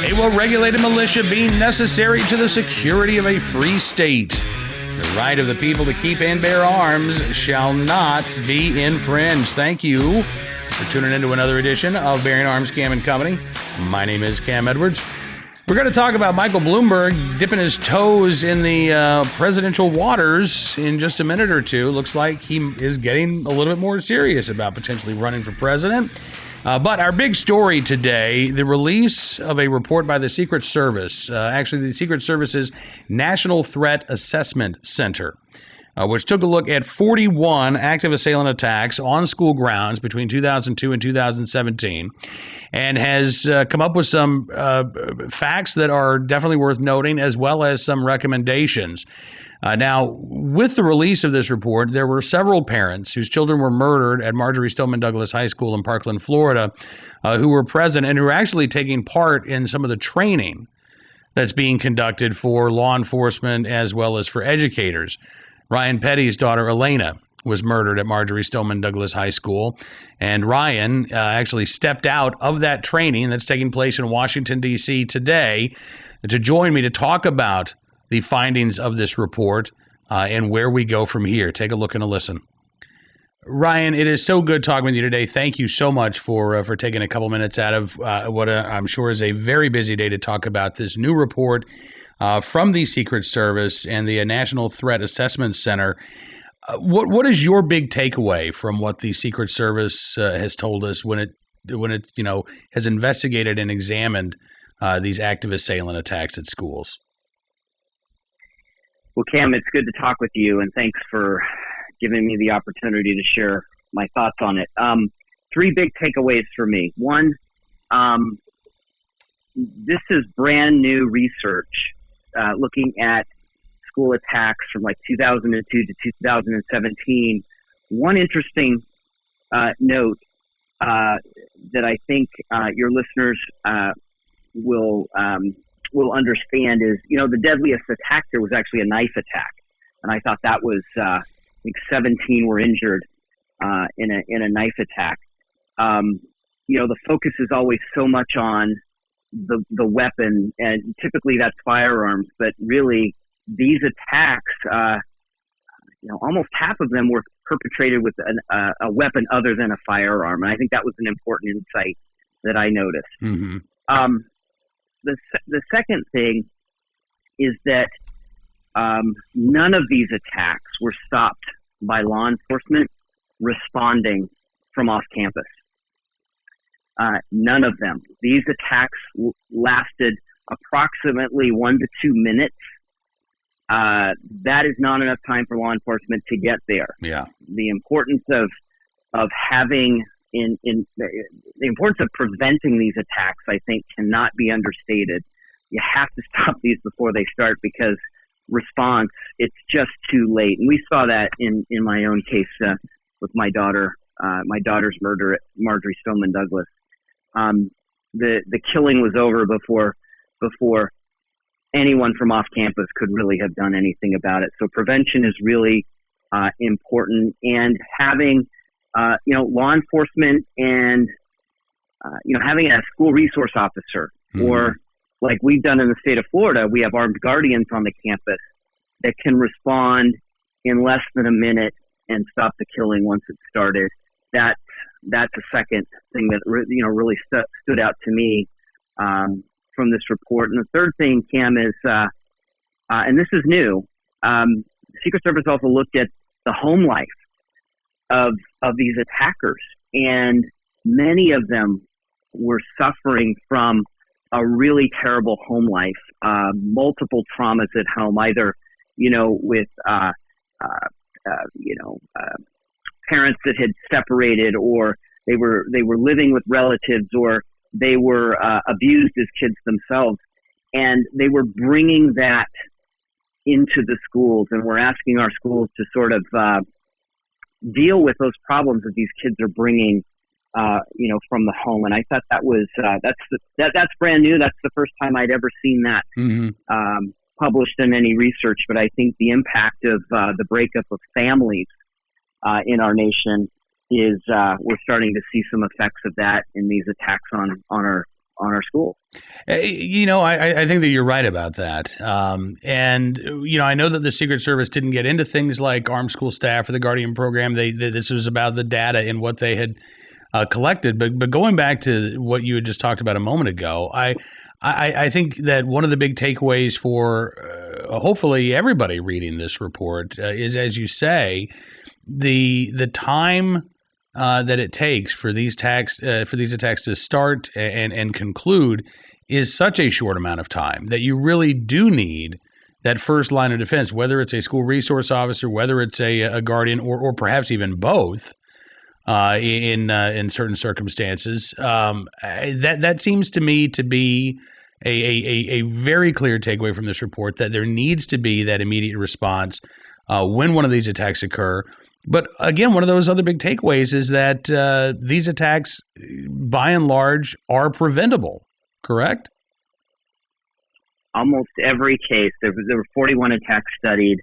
A well-regulated militia being necessary to the security of a free state. The right of the people to keep and bear arms shall not be infringed. Thank you for tuning into another edition of Bearing Arms Cam and Company. My name is Cam Edwards. We're going to talk about Michael Bloomberg dipping his toes in the presidential waters in just a minute or two. Looks like he is getting a little bit more serious about potentially running for president. But our big story today, the release of a report by the Secret Service, actually the Secret Service's National Threat Assessment Center, which took a look at 41 active assailant attacks on school grounds between 2002 and 2017, and has come up with some facts that are definitely worth noting, as well as some recommendations. Now, with the release of this report, there were several parents whose children were murdered at Marjory Stoneman Douglas High School in Parkland, Florida, who were present and who are actually taking part in some of the training that's being conducted for law enforcement as well as for educators. Ryan Petty's daughter, Alaina, was murdered at Marjory Stoneman Douglas High School, and Ryan actually stepped out of that training that's taking place in Washington, D.C. today to join me to talk about the findings of this report and where we go from here. Take a look and a listen. Ryan, it is so good talking with you today. Thank you so much for taking a couple minutes out of what I'm sure is a very busy day to talk about this new report from the Secret Service and the National Threat Assessment Center. What is your big takeaway from what the Secret Service has told us when it has investigated and examined these active assailant attacks at schools? Well, Cam, it's good to talk with you, and thanks for giving me the opportunity to share my thoughts on it. Three big takeaways for me. One, this is brand new research looking at school attacks from like 2002 to 2017. One interesting note that I think your listeners will understand is, the deadliest attack there was actually a knife attack. And I thought that was, I think 17 were injured in a knife attack. The focus is always so much on the weapon, and typically that's firearms, but really these attacks, almost half of them were perpetrated with a weapon other than a firearm. And I think that was an important insight that I noticed. Mm-hmm. The second thing is that none of these attacks were stopped by law enforcement responding from off campus. None of them. These attacks lasted approximately 1 to 2 minutes. That is not enough time for law enforcement to get there. Yeah. The importance of having the importance of preventing these attacks, I think, cannot be understated. You have to stop these before they start, because response, it's just too late. And we saw that in my own case with my daughter's murder at Marjory Stoneman Douglas. The killing was over before anyone from off campus could really have done anything about it. So prevention is really important, and having law enforcement and, having a school resource officer, mm-hmm. or like we've done in the state of Florida, we have armed guardians on the campus that can respond in less than a minute and stop the killing once it started. That's a second thing that, really stood out to me from this report. And the third thing, Cam, is, and this is new, the Secret Service also looked at the home life of these attackers, and many of them were suffering from a really terrible home life, multiple traumas at home, either with parents that had separated, or they were living with relatives, or they were abused as kids themselves, and they were bringing that into the schools, and we're asking our schools to sort of deal with those problems that these kids are bringing, from the home. And I thought that was that's brand new. That's the first time I'd ever seen that mm-hmm. Published in any research. But I think the impact of the breakup of families in our nation is we're starting to see some effects of that in these attacks on our on our schools. I think that you're right about that. And I know that the Secret Service didn't get into things like armed school staff or the Guardian program. This was about the data and what they had collected. But going back to what you had just talked about a moment ago, I think that one of the big takeaways for hopefully everybody reading this report is, as you say, the time that it takes for these attacks to start and conclude is such a short amount of time that you really do need that first line of defense, whether it's a school resource officer, whether it's a guardian, or perhaps even both. In certain circumstances, that seems to me to be a very clear takeaway from this report, that there needs to be that immediate response when one of these attacks occur. But again, one of those other big takeaways is that these attacks, by and large, are preventable. Correct? Almost every case. There were 41 attacks studied.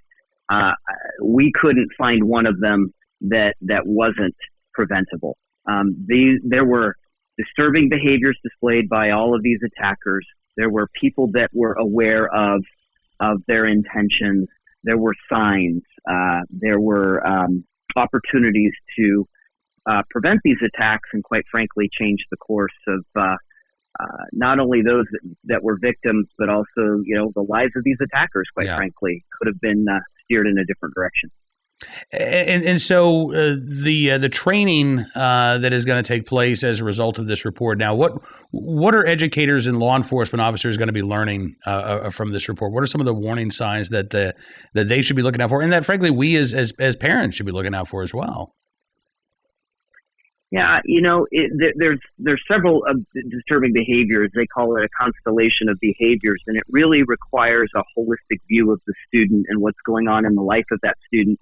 We couldn't find one of them that wasn't preventable. There were disturbing behaviors displayed by all of these attackers. There were people that were aware of their intentions. There were signs. There were opportunities to prevent these attacks and, quite frankly, change the course of not only those that were victims, but also the lives of these attackers. Quite frankly, could have been steered in a different direction. And so the training that is going to take place as a result of this report. Now, what are educators and law enforcement officers going to be learning from this report? What are some of the warning signs that they should be looking out for, and that, frankly, we as parents should be looking out for as well? Yeah, there's several disturbing behaviors. They call it a constellation of behaviors, and it really requires a holistic view of the student and what's going on in the life of that student.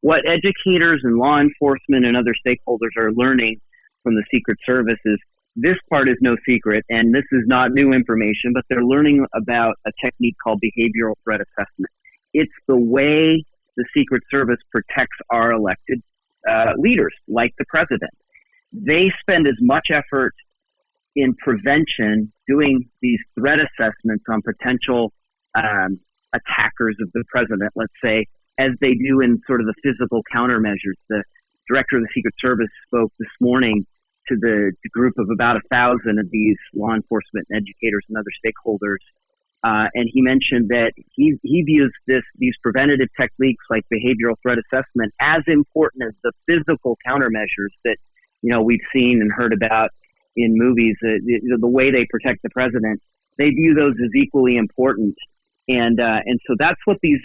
What educators and law enforcement and other stakeholders are learning from the Secret Service is, this part is no secret, and this is not new information, but they're learning about a technique called behavioral threat assessment. It's the way the Secret Service protects our elected leaders, like the president. They spend as much effort in prevention, doing these threat assessments on potential attackers of the president, let's say, as they do in sort of the physical countermeasures. The director of the Secret Service spoke this morning to the group of about 1,000 of these law enforcement and educators and other stakeholders, and he mentioned that he views these preventative techniques like behavioral threat assessment as important as the physical countermeasures that we've seen and heard about in movies. The way they protect the president, they view those as equally important. And so that's what these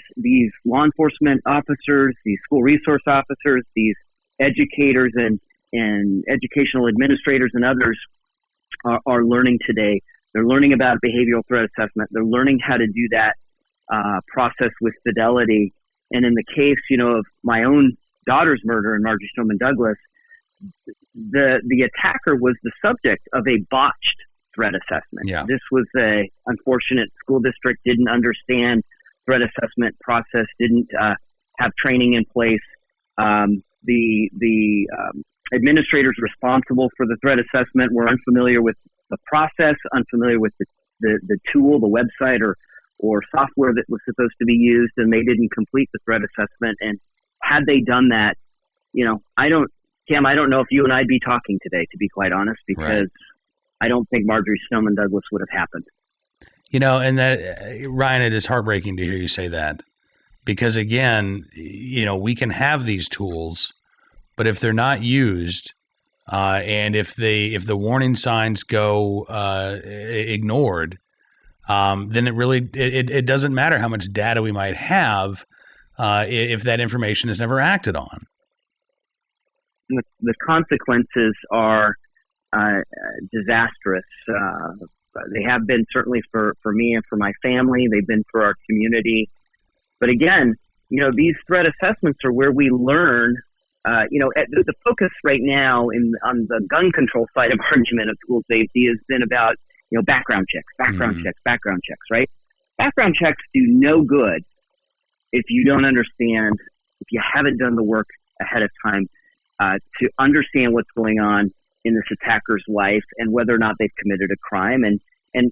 law enforcement officers, these school resource officers, these educators and educational administrators and others are learning today. They're learning about behavioral threat assessment. They're learning how to do that process with fidelity. And in the case, of my own daughter's murder in Marjory Stoneman Douglas, the attacker was the subject of a botched threat assessment. Yeah. This was a unfortunate school district, didn't understand threat assessment process, didn't have training in place. The administrators responsible for the threat assessment were unfamiliar with the process, unfamiliar with the tool, the website or software that was supposed to be used, and they didn't complete the threat assessment. And had they done that, Cam, I don't know if you and I'd be talking today, to be quite honest, because right. I don't think Marjory Stoneman Douglas would have happened. And that, Ryan, it is heartbreaking to hear you say that, because again, we can have these tools, but if they're not used, and if the warning signs go ignored, then it doesn't matter how much data we might have if that information is never acted on. The consequences are disastrous. They have been certainly for me and for my family. They've been for our community. But again, these threat assessments are where we learn. The focus right now on the gun control side of argument of school safety has been about background checks, right? Background checks do no good if you don't understand, if you haven't done the work ahead of time to understand what's going on in this attacker's life and whether or not they've committed a crime. And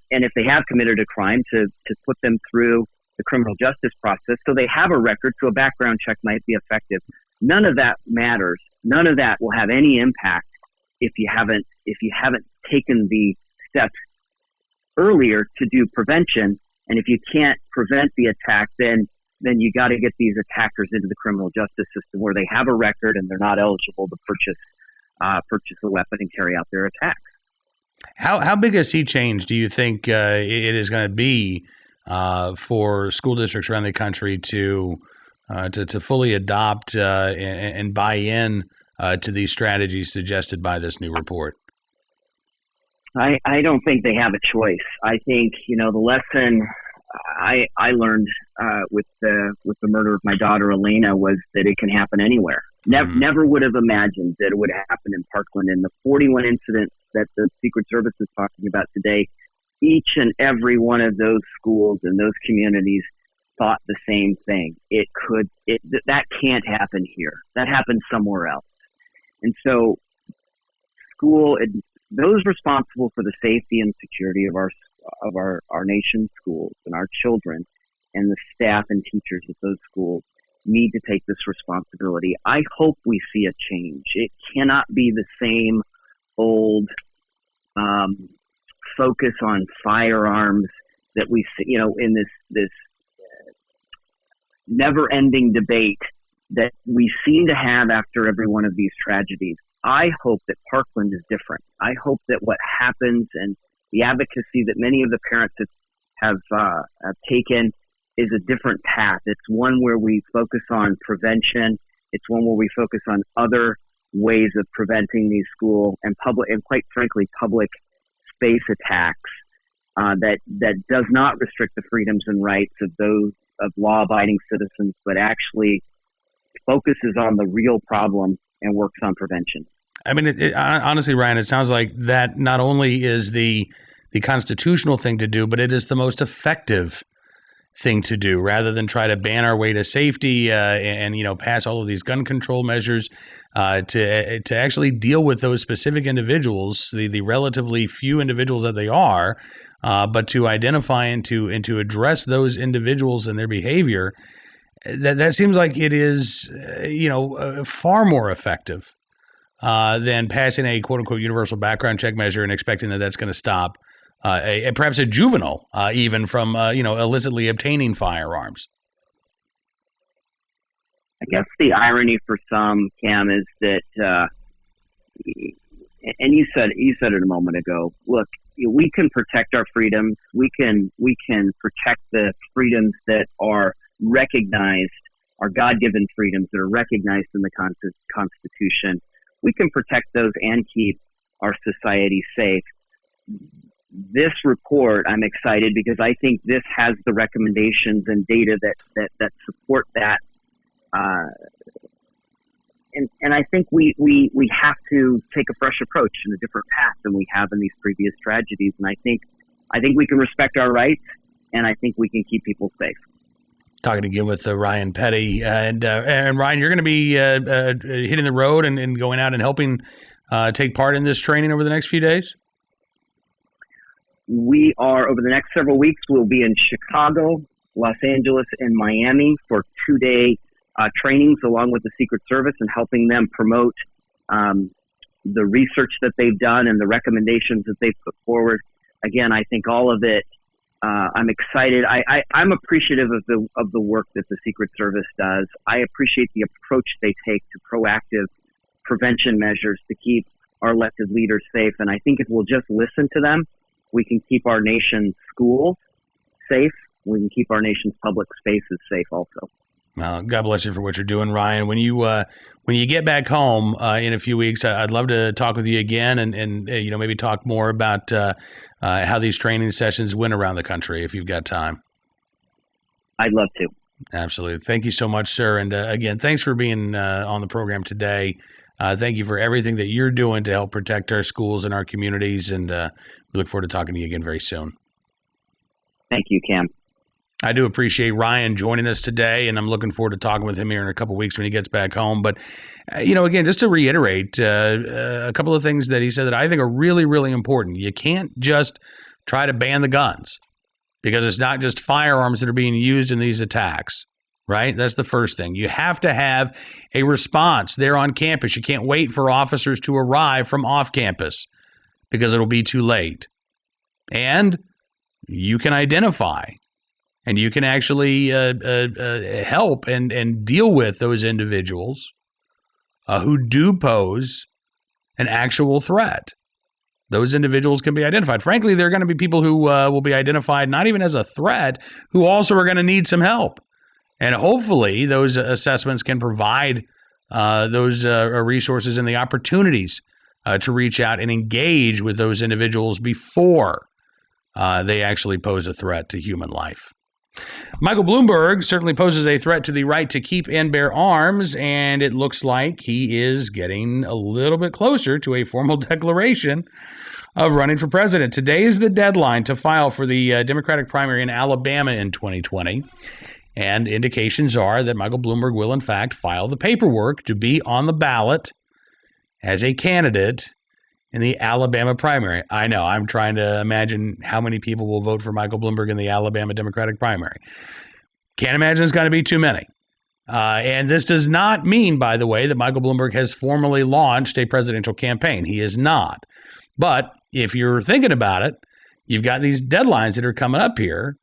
if they have committed a crime, to put them through the criminal justice process so they have a record, so a background check might be effective. None of that matters. None of that will have any impact if you haven't taken the steps earlier to do prevention. And if you can't prevent the attack, then you got to get these attackers into the criminal justice system where they have a record and they're not eligible to purchase a weapon and carry out their attacks. How big a sea change do you think it is going to be for school districts around the country to fully adopt and buy in to these strategies suggested by this new report? I don't think they have a choice. I think, the lesson I learned with the murder of my daughter Alaina was that it can happen anywhere. Never would have imagined that it would happen in Parkland. And the 41 incidents that the Secret Service is talking about today, each and every one of those schools and those communities thought the same thing. That can't happen here. That happens somewhere else. And so those responsible for the safety and security of our nation's schools and our children and the staff and teachers at those schools need to take this responsibility. I hope we see a change. It cannot be the same old focus on firearms that we see, in this never-ending debate that we seem to have after every one of these tragedies. I hope that Parkland is different. I hope that what happens and the advocacy that many of the parents have taken is a different path. It's one where we focus on prevention. It's one where we focus on other ways of preventing these school and quite frankly, public space attacks that does not restrict the freedoms and rights of those of law-abiding citizens, but actually focuses on the real problem and works on prevention. I mean, honestly, Ryan, it sounds like that not only is the constitutional thing to do, but it is the most effective thing to do, rather than try to ban our way to safety and pass all of these gun control measures to actually deal with those specific individuals, the relatively few individuals that they are, but to identify and to address those individuals and their behavior. That seems like it is far more effective than passing a quote unquote universal background check measure and expecting that that's going to stop perhaps a juvenile even from illicitly obtaining firearms. I guess the irony for some, Cam, is that, and you said it a moment ago. Look, we can protect our freedoms. We can protect the freedoms that are recognized, our God-given freedoms that are recognized in the Constitution. We can protect those and keep our society safe. This report, I'm excited because I think this has the recommendations and data that support that. And I think we have to take a fresh approach and a different path than we have in these previous tragedies. And I think we can respect our rights, and I think we can keep people safe. Talking again with Ryan Petty. And Ryan, you're going to be hitting the road and going out and helping take part in this training over the next few days? We are, over the next several weeks, we'll be in Chicago, Los Angeles, and Miami for 2-day trainings along with the Secret Service and helping them promote the research that they've done and the recommendations that they've put forward. Again, I think all of it, I'm excited. I'm appreciative of the work that the Secret Service does. I appreciate the approach they take to proactive prevention measures to keep our elected leaders safe. And I think if we'll just listen to them, we can keep our nation's schools safe. We can keep our nation's public spaces safe also. Well, God bless you for what you're doing, Ryan. When you get back home in a few weeks, I'd love to talk with you again and maybe talk more about how these training sessions went around the country if you've got time. I'd love to. Absolutely. Thank you so much, sir. And again, thanks for being on the program today. Thank you for everything that you're doing to help protect our schools and our communities. And we look forward to talking to you again very soon. Thank you, Cam. I do appreciate Ryan joining us today, and I'm looking forward to talking with him here in a couple of weeks when he gets back home. But, again, just to reiterate a couple of things that he said that I think are really, really important. You can't just try to ban the guns because it's not just firearms that are being used in these attacks, right? That's the first thing. You have to have a response there on campus. You can't wait for officers to arrive from off campus because it'll be too late. And you can identify and you can actually help and deal with those individuals who do pose an actual threat. Those individuals can be identified. Frankly, there are going to be people who will be identified not even as a threat, who also are going to need some help. And hopefully those assessments can provide those resources and the opportunities to reach out and engage with those individuals before they actually pose a threat to human life. Michael Bloomberg certainly poses a threat to the right to keep and bear arms, and it looks like he is getting a little bit closer to a formal declaration of running for president. Today is the deadline to file for the Democratic primary in Alabama in 2020, and indications are that Michael Bloomberg will, in fact, file the paperwork to be on the ballot as a candidate in the Alabama primary. I know, I'm trying to imagine how many people will vote for Michael Bloomberg in the Alabama Democratic primary. Can't imagine it's going to be too many. And this does not mean, by the way, that Michael Bloomberg has formally launched a presidential campaign. He is not. But if you're thinking about it, you've got these deadlines that are coming up here.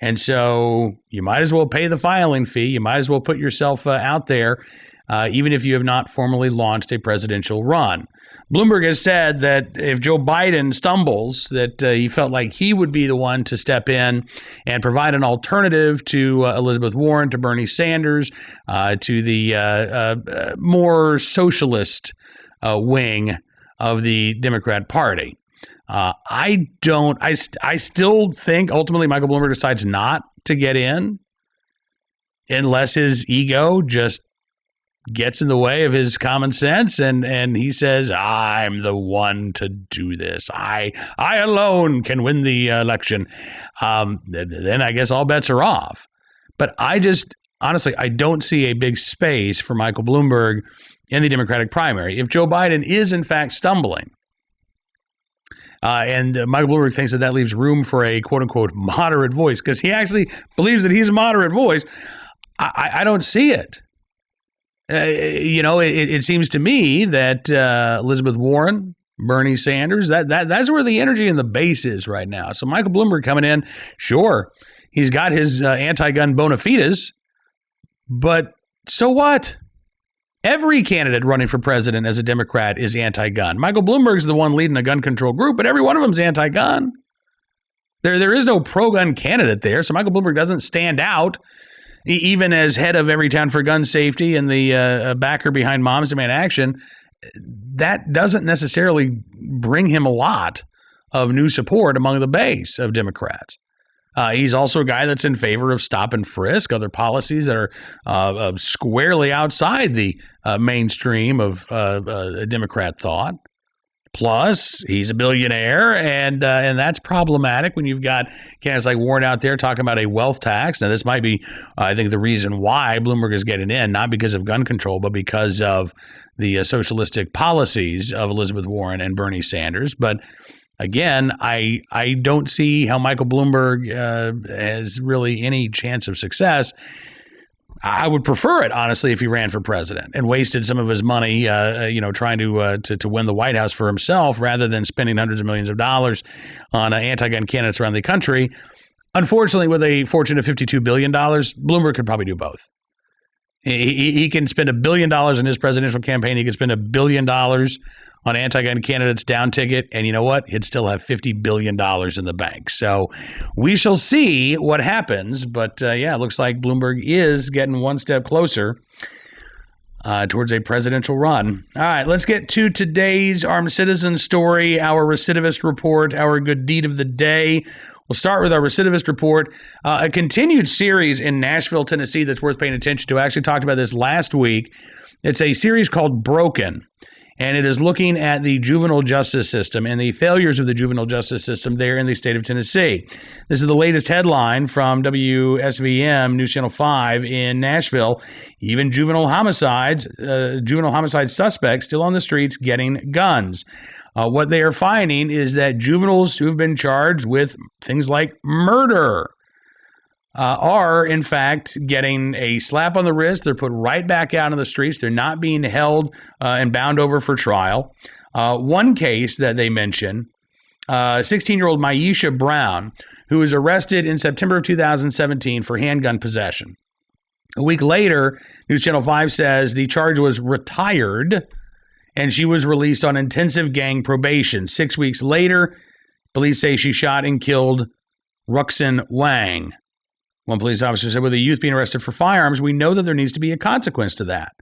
And so you might as well pay the filing fee. You might as well put yourself out there, even if you have not formally launched a presidential run. Bloomberg has said that if Joe Biden stumbles, that he felt like he would be the one to step in and provide an alternative to Elizabeth Warren, to Bernie Sanders, to the more socialist wing of the Democrat Party. I still think ultimately Michael Bloomberg decides not to get in unless his ego just gets in the way of his common sense and he says, I'm the one to do this. I alone can win the election. Then I guess all bets are off. But honestly, I don't see a big space for Michael Bloomberg in the Democratic primary. If Joe Biden is in fact stumbling, and Michael Bloomberg thinks that leaves room for a quote-unquote moderate voice, because he actually believes that he's a moderate voice, I don't see it. It seems to me that Elizabeth Warren, Bernie Sanders, that's where the energy and the base is right now. So Michael Bloomberg coming in, sure, he's got his anti-gun bona fides, but so what? Every candidate running for president as a Democrat is anti-gun. Michael Bloomberg's the one leading a gun control group, but every one of them is anti-gun. There is no pro-gun candidate there, so Michael Bloomberg doesn't stand out, even as head of Everytown for Gun Safety and the backer behind Moms Demand Action. That doesn't necessarily bring him a lot of new support among the base of Democrats. He's also a guy that's in favor of stop and frisk, other policies that are squarely outside the mainstream of Democrat thought. Plus, he's a billionaire, and that's problematic when you've got candidates like Warren out there talking about a wealth tax. Now, this might be, I think, the reason why Bloomberg is getting in, not because of gun control, but because of the socialistic policies of Elizabeth Warren and Bernie Sanders. But again, I don't see how Michael Bloomberg has really any chance of success. I would prefer it, honestly, if he ran for president and wasted some of his money, trying to win the White House for himself rather than spending hundreds of millions of dollars on anti-gun candidates around the country. Unfortunately, with a fortune of $52 billion, Bloomberg could probably do both. He can spend $1 billion in his presidential campaign. He could spend $1 billion on anti-gun candidates down ticket, and you know what? He'd still have $50 billion in the bank. So we shall see what happens. But it looks like Bloomberg is getting one step closer towards a presidential run. All right, let's get to today's Armed Citizen story, our recidivist report, our good deed of the day. We'll start with our recidivist report, a continued series in Nashville, Tennessee that's worth paying attention to. I actually talked about this last week. It's a series called Broken. And it is looking at the juvenile justice system and the failures of the juvenile justice system there in the state of Tennessee. This is the latest headline from WSVM News Channel 5 in Nashville. Even juvenile homicide suspects still on the streets getting guns. What they are finding is that juveniles who have been charged with things like murder are, in fact, getting a slap on the wrist. They're put right back out on the streets. They're not being held and bound over for trial. One case that they mention, 16-year-old Myesha Brown, who was arrested in September of 2017 for handgun possession. A week later, News Channel 5 says the charge was retired and she was released on intensive gang probation. 6 weeks later, police say she shot and killed Ruxin Wang. One police officer said, with a youth being arrested for firearms, we know that there needs to be a consequence to that.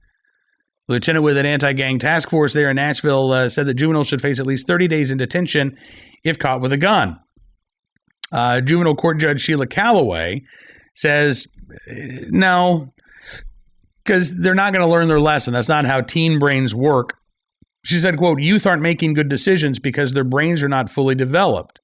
The lieutenant with an anti-gang task force there in Nashville said that juveniles should face at least 30 days in detention if caught with a gun. Juvenile court judge Sheila Calloway says, no, because they're not going to learn their lesson. That's not how teen brains work. She said, quote, youth aren't making good decisions because their brains are not fully developed.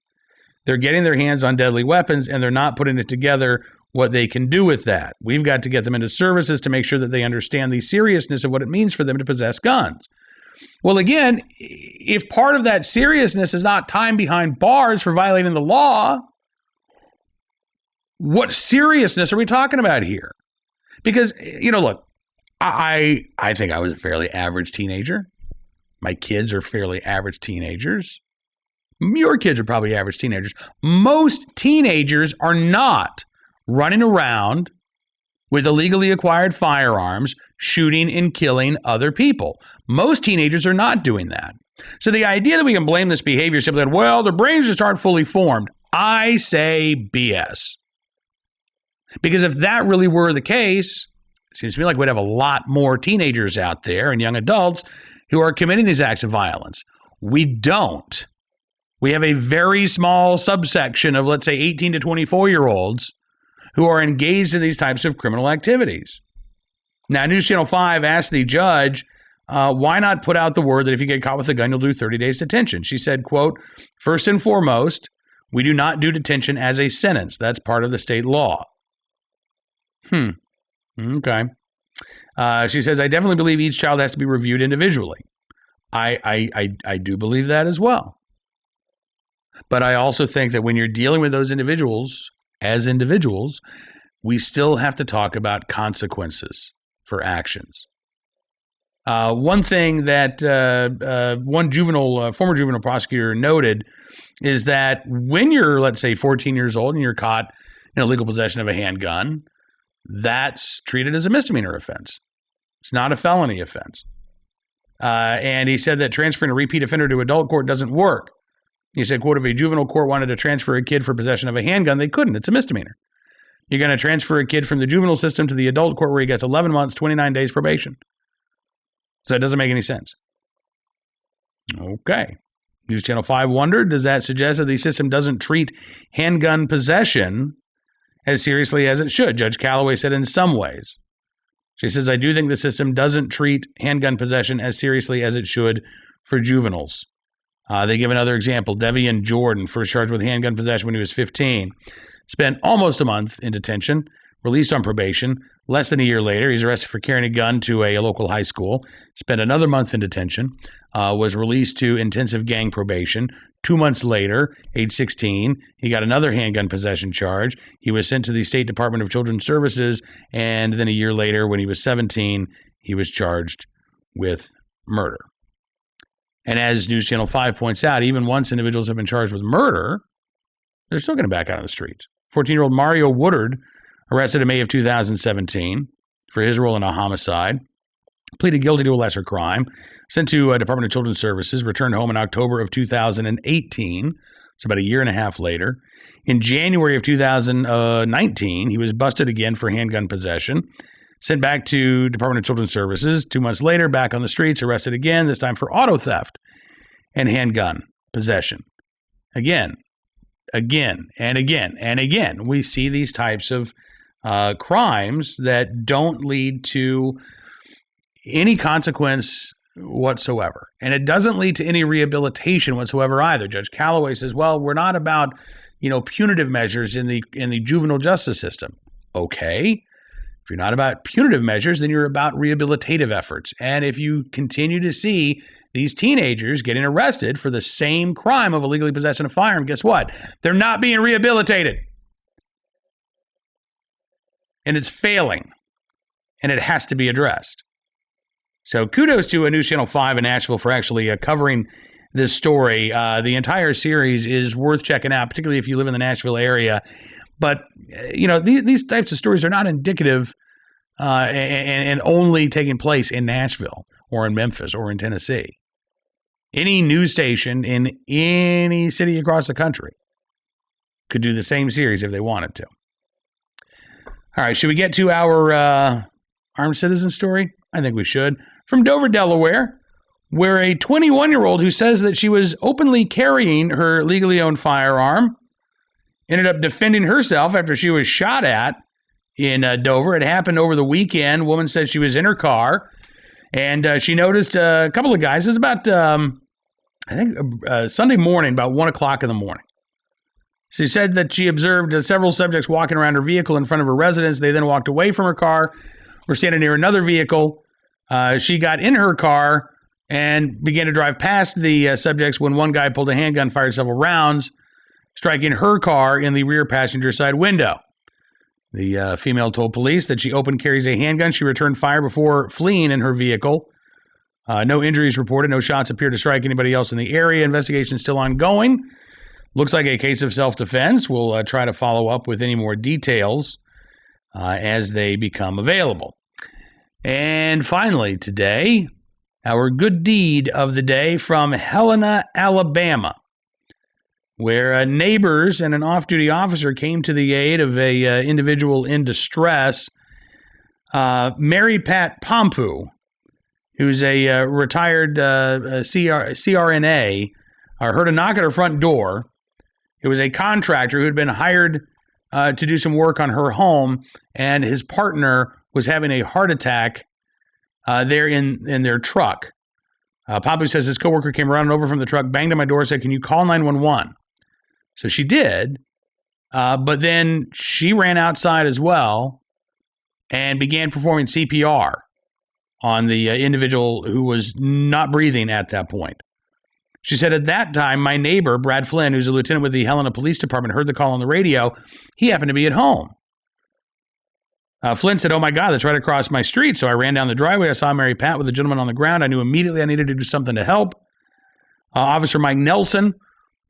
They're getting their hands on deadly weapons and they're not putting it together what they can do with that. We've got to get them into services to make sure that they understand the seriousness of what it means for them to possess guns. Well, again, if part of that seriousness is not time behind bars for violating the law, what seriousness are we talking about here? Because, look, I think I was a fairly average teenager. My kids are fairly average teenagers. Your kids are probably average teenagers. Most teenagers are not running around with illegally acquired firearms, shooting and killing other people. Most teenagers are not doing that. So the idea that we can blame this behavior simply on, well, their brains just aren't fully formed, I say BS. Because if that really were the case, it seems to me like we'd have a lot more teenagers out there and young adults who are committing these acts of violence. We don't. We have a very small subsection of, let's say, 18 to 24-year-olds who are engaged in these types of criminal activities. Now, News Channel 5 asked the judge, why not put out the word that if you get caught with a gun, you'll do 30 days detention? She said, quote, first and foremost, we do not do detention as a sentence. That's part of the state law. Okay. She says, I definitely believe each child has to be reviewed individually. I do believe that as well. But I also think that when you're dealing with those individuals, as individuals, we still have to talk about consequences for actions. One thing that one former juvenile prosecutor noted is that when you're, let's say, 14 years old and you're caught in illegal possession of a handgun, that's treated as a misdemeanor offense. It's not a felony offense. And he said that transferring a repeat offender to adult court doesn't work. He said, quote, if a juvenile court wanted to transfer a kid for possession of a handgun, they couldn't. It's a misdemeanor. You're going to transfer a kid from the juvenile system to the adult court where he gets 11 months, 29 days probation. So it doesn't make any sense. Okay. News Channel 5 wondered, does that suggest that the system doesn't treat handgun possession as seriously as it should? Judge Calloway said in some ways. She says, I do think the system doesn't treat handgun possession as seriously as it should for juveniles. They give another example. Devian Jordan, first charged with handgun possession when he was 15, spent almost a month in detention, released on probation. Less than a year later, he's arrested for carrying a gun to a local high school, spent another month in detention, was released to intensive gang probation. 2 months later, age 16, he got another handgun possession charge. He was sent to the State Department of Children's Services, and then a year later, when he was 17, he was charged with murder. And as News Channel 5 points out, even once individuals have been charged with murder, they're still going to back out on the streets. 14-year-old Mario Woodard, arrested in May of 2017 for his role in a homicide, pleaded guilty to a lesser crime, sent to Department of Children's Services, returned home in October of 2018, so about a year and a half later. In January of 2019, he was busted again for handgun possession, sent back to Department of Children's Services. 2 months later, back on the streets, arrested again, this time for auto theft and handgun possession. Again, and again, we see these types of crimes that don't lead to any consequence whatsoever. And it doesn't lead to any rehabilitation whatsoever either. Judge Calloway says, well, we're not about, punitive measures in the juvenile justice system. Okay. If you're not about punitive measures, then you're about rehabilitative efforts. And if you continue to see these teenagers getting arrested for the same crime of illegally possessing a firearm, guess what? They're not being rehabilitated. And it's failing. And it has to be addressed. So kudos to News Channel 5 in Nashville for actually covering this story. The entire series is worth checking out, particularly if you live in the Nashville area. But, these types of stories are not indicative and only taking place in Nashville or in Memphis or in Tennessee. Any news station in any city across the country could do the same series if they wanted to. All right, should we get to our armed citizen story? I think we should. From Dover, Delaware, where a 21-year-old who says that she was openly carrying her legally owned firearm ended up defending herself after she was shot at in Dover. It happened over the weekend. Woman said she was in her car, and she noticed a couple of guys. It was about, Sunday morning, about 1 o'clock in the morning. She said that she observed several subjects walking around her vehicle in front of her residence. They then walked away from her car, were standing near another vehicle. She got in her car and began to drive past the subjects when one guy pulled a handgun, fired several rounds, striking her car in the rear passenger side window. The female told police that she opened carries a handgun. She returned fire before fleeing in her vehicle. No injuries reported. No shots appear to strike anybody else in the area. Investigation is still ongoing. Looks like a case of self-defense. We'll try to follow up with any more details as they become available. And finally today, our good deed of the day from Helena, Alabama, where neighbors and an off-duty officer came to the aid of a individual in distress. Mary Pat Pompu, who's a retired CRNA, heard a knock at her front door. It was a contractor who had been hired to do some work on her home, and his partner was having a heart attack there in their truck. Pompu says his coworker came running over from the truck, banged on my door, said, "Can you call 911?" So she did, but then she ran outside as well and began performing CPR on the individual who was not breathing at that point. She said, at that time, my neighbor, Brad Flynn, who's a lieutenant with the Helena Police Department, heard the call on the radio. He happened to be at home. Flynn said, "Oh my God, that's right across my street." So I ran down the driveway. I saw Mary Pat with a gentleman on the ground. I knew immediately I needed to do something to help. Officer Mike Nelson,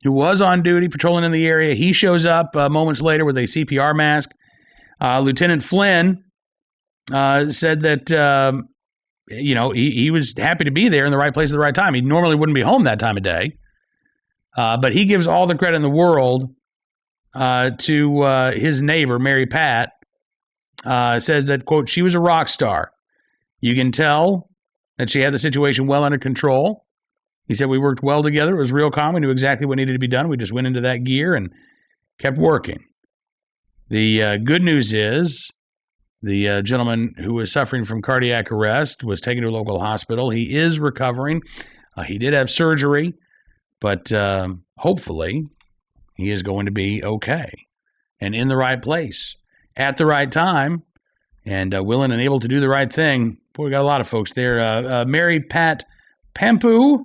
who was on duty patrolling in the area, he shows up moments later with a CPR mask. Lieutenant Flynn said that, he was happy to be there in the right place at the right time. He normally wouldn't be home that time of day. But he gives all the credit in the world to his neighbor, Mary Pat. Said that, quote, she was a rock star. You can tell that she had the situation well under control. He said we worked well together. It was real calm. We knew exactly what needed to be done. We just went into that gear and kept working. The good news is the gentleman who was suffering from cardiac arrest was taken to a local hospital. He is recovering. He did have surgery, but hopefully he is going to be okay and in the right place at the right time and willing and able to do the right thing. Boy, we got a lot of folks there. Mary Pat Pompu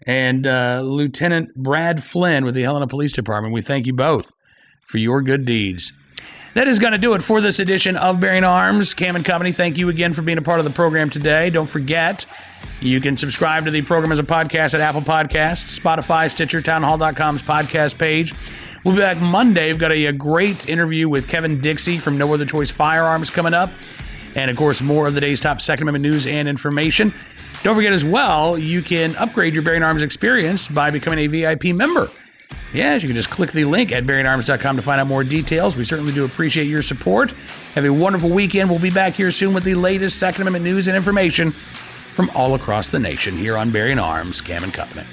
and Lieutenant Brad Flynn with the Helena Police Department. We thank you both for your good deeds. That is going to do it for this edition of Bearing Arms. Cam and Company, thank you again for being a part of the program today. Don't forget, you can subscribe to the program as a podcast at Apple Podcasts, Spotify, Stitcher, townhall.com's podcast page. We'll be back Monday. We've got a great interview with Kevin Dixie from No Other Choice Firearms coming up. And, of course, more of the day's top Second Amendment news and information. Don't forget as well, you can upgrade your Bearing Arms experience by becoming a VIP member. Yes, you can just click the link at bearingarms.com to find out more details. We certainly do appreciate your support. Have a wonderful weekend. We'll be back here soon with the latest Second Amendment news and information from all across the nation here on Bearing Arms, Cam and Company.